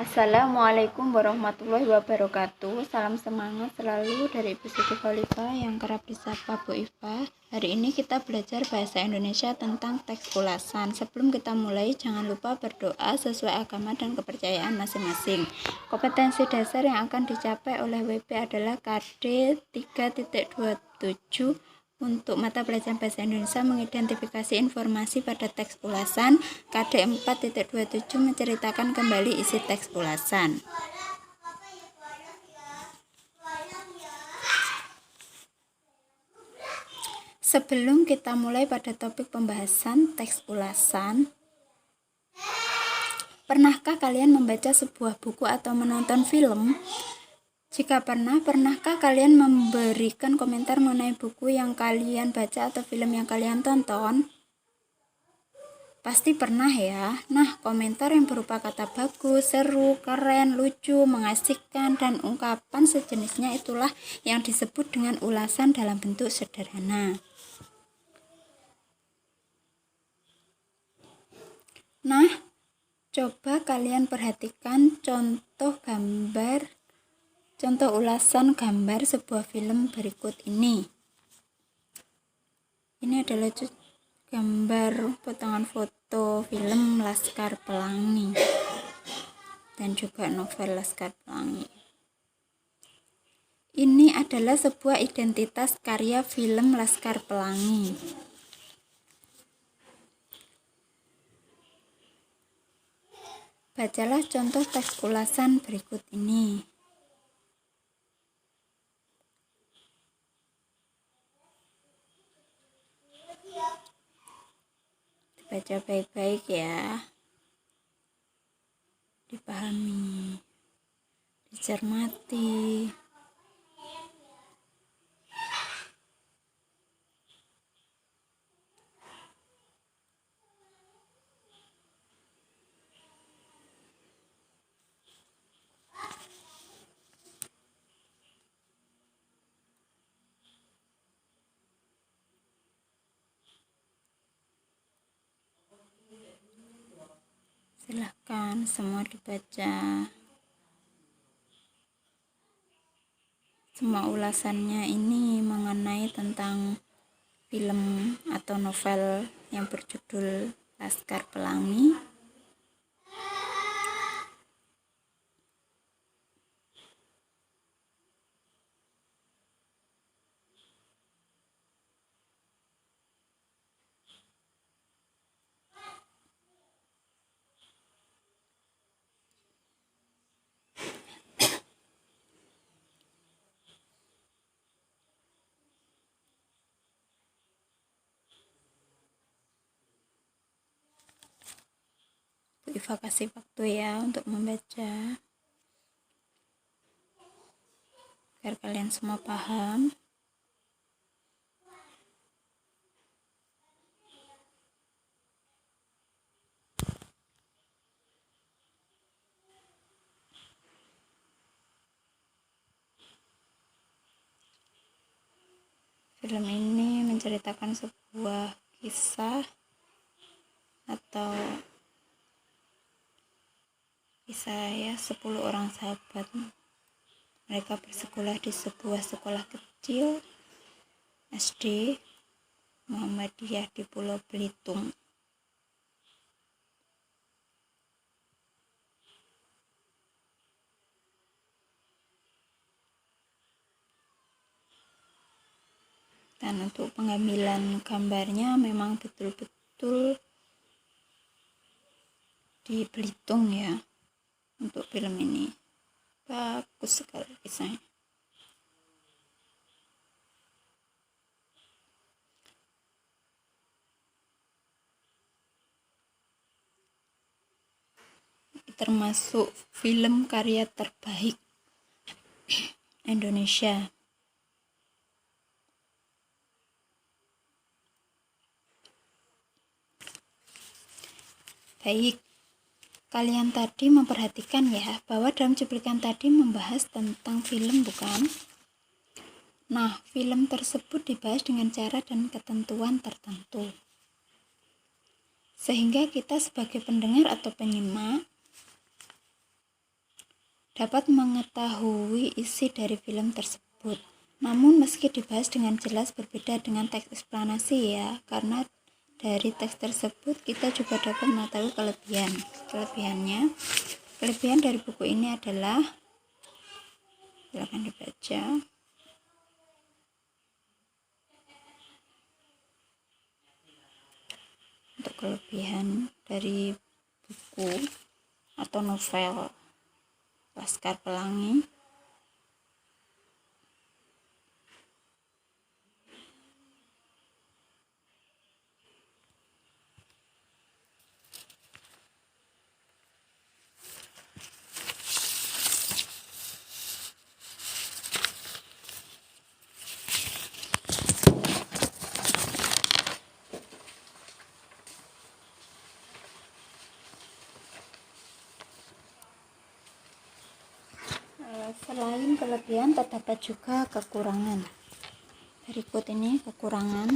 Assalamualaikum warahmatullahi wabarakatuh. Salam semangat selalu dari Ibu Siti Khalifah yang kerap disapa Bu Iva. Hari ini kita belajar bahasa Indonesia tentang teks ulasan. Sebelum kita mulai, jangan lupa berdoa sesuai agama dan kepercayaan masing-masing. Kompetensi dasar yang akan dicapai oleh WP adalah KD 3.27 untuk mata pelajaran bahasa Indonesia mengidentifikasi informasi pada teks ulasan. KD 4.27 menceritakan kembali isi teks ulasan. Sebelum kita mulai pada topik pembahasan teks ulasan, pernahkah kalian membaca sebuah buku atau menonton film? Jika pernah, pernahkah kalian memberikan komentar mengenai buku yang kalian baca atau film yang kalian tonton? Pasti pernah ya. Nah, komentar yang berupa kata bagus, seru, keren, lucu, mengasihkan, dan ungkapan sejenisnya itulah yang disebut dengan ulasan dalam bentuk sederhana. Nah, coba kalian perhatikan contoh ulasan gambar sebuah film berikut ini. Ini adalah gambar potongan foto film Laskar Pelangi dan juga novel Laskar Pelangi. Ini adalah sebuah identitas karya film Laskar Pelangi. Bacalah contoh teks ulasan berikut ini. Baca baik-baik ya, dipahami, dicermati. Silahkan semua dibaca. Semua ulasannya ini mengenai tentang film atau novel yang berjudul Laskar Pelangi. Bu Iva kasih waktu ya untuk membaca agar kalian semua paham. Film ini menceritakan sebuah kisah atau kisah 10 orang sahabat. Mereka bersekolah di sebuah sekolah kecil SD Muhammadiyah di Pulau Belitung. Dan untuk pengambilan gambarnya memang betul-betul di Belitung ya. Untuk film ini bagus sekali kisahnya. Termasuk film karya terbaik Indonesia. Baik, kalian tadi memperhatikan ya bahwa dalam cuplikan tadi membahas tentang film, bukan? Nah, film tersebut dibahas dengan cara dan ketentuan tertentu, sehingga kita sebagai pendengar atau penyimak dapat mengetahui isi dari film tersebut. Namun meski dibahas dengan jelas berbeda dengan teks eksplanasi ya, karena dari teks tersebut kita juga dapat mengetahui kelebihan dari buku ini adalah, silakan dibaca. Untuk kelebihan dari buku atau novel Laskar Pelangi, selain kelebihan terdapat juga kekurangan. Berikut ini kekurangan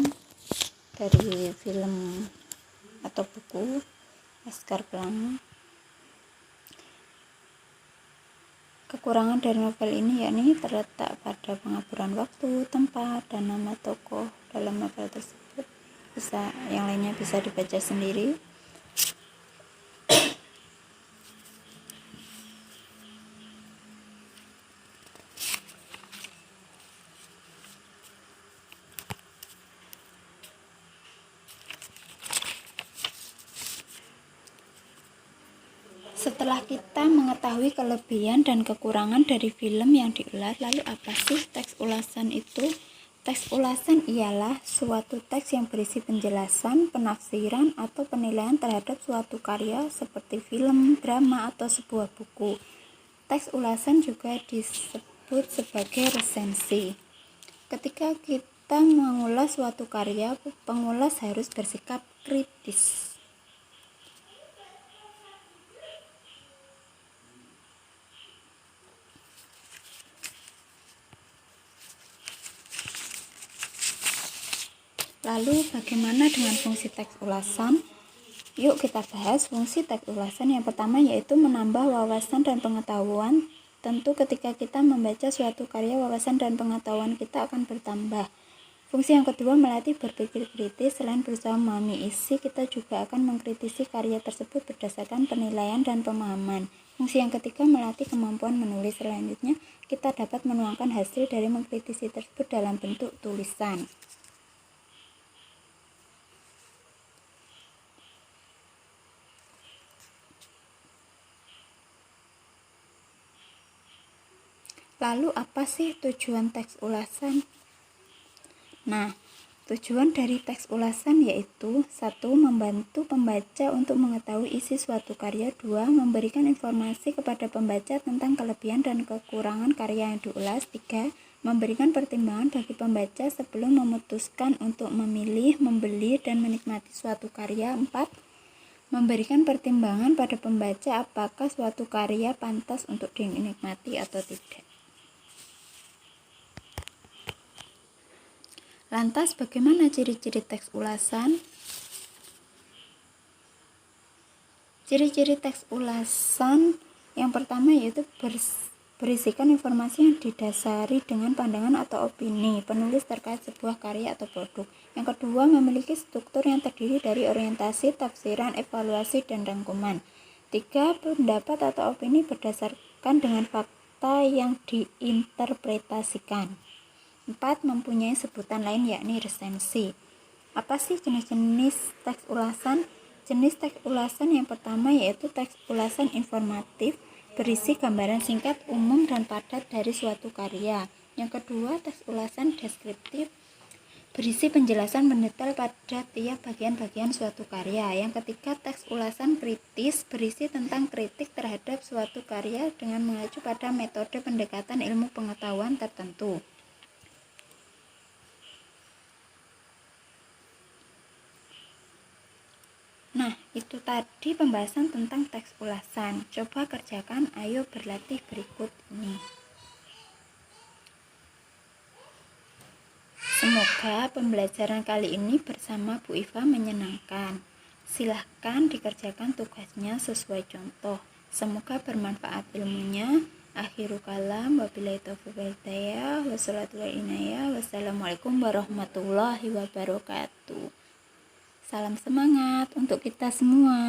dari film atau buku Laskar Pelangi. Kekurangan dari novel ini yakni terletak pada pengaburan waktu, tempat, dan nama tokoh dalam novel tersebut. Yang lainnya bisa dibaca sendiri. Setelah kita mengetahui kelebihan dan kekurangan dari film yang diulas, lalu apa sih teks ulasan itu? Teks ulasan ialah suatu teks yang berisi penjelasan, penafsiran, atau penilaian terhadap suatu karya seperti film, drama, atau sebuah buku. Teks ulasan juga disebut sebagai resensi. Ketika kita mengulas suatu karya, pengulas harus bersikap kritis. Lalu bagaimana dengan fungsi teks ulasan? Yuk kita bahas fungsi teks ulasan. Yang pertama yaitu menambah wawasan dan pengetahuan. Tentu ketika kita membaca suatu karya, wawasan dan pengetahuan kita akan bertambah. Fungsi yang kedua melatih berpikir kritis. Selain berusaha memahami isi, kita juga akan mengkritisi karya tersebut berdasarkan penilaian dan pemahaman. Fungsi yang ketiga melatih kemampuan menulis. Selanjutnya kita dapat menuangkan hasil dari mengkritisi tersebut dalam bentuk tulisan. Lalu apa sih tujuan teks ulasan? Nah, tujuan dari teks ulasan yaitu 1. Membantu pembaca untuk mengetahui isi suatu karya. 2. Memberikan informasi kepada pembaca tentang kelebihan dan kekurangan karya yang diulas. 3. Memberikan pertimbangan bagi pembaca sebelum memutuskan untuk memilih, membeli, dan menikmati suatu karya. 4. Memberikan pertimbangan pada pembaca apakah suatu karya pantas untuk dinikmati atau tidak. Lantas bagaimana ciri-ciri teks ulasan? Ciri-ciri teks ulasan yang pertama yaitu berisikan informasi yang didasari dengan pandangan atau opini penulis terkait sebuah karya atau produk. Yang kedua, memiliki struktur yang terdiri dari orientasi, tafsiran, evaluasi, dan rangkuman. 3. Pendapat atau opini berdasarkan dengan fakta yang diinterpretasikan. 4. Mempunyai sebutan lain yakni resensi. Apa sih jenis-jenis teks ulasan? Jenis teks ulasan yang pertama yaitu teks ulasan informatif, berisi gambaran singkat, umum, dan padat dari suatu karya. Yang kedua, teks ulasan deskriptif, berisi penjelasan mendetail pada tiap bagian-bagian suatu karya. Yang ketiga, teks ulasan kritis, berisi tentang kritik terhadap suatu karya dengan mengacu pada metode pendekatan ilmu pengetahuan tertentu. Nah, itu tadi pembahasan tentang teks ulasan. Coba kerjakan, ayo berlatih berikut ini. Semoga pembelajaran kali ini bersama Bu Iva menyenangkan. Silahkan dikerjakan tugasnya sesuai contoh. Semoga bermanfaat ilmunya. Akhiru kalam, wabillahi taufiq wal hidayah, wassalatu wal inayah, wassalamualaikum warahmatullahi wabarakatuh. Salam semangat untuk kita semua.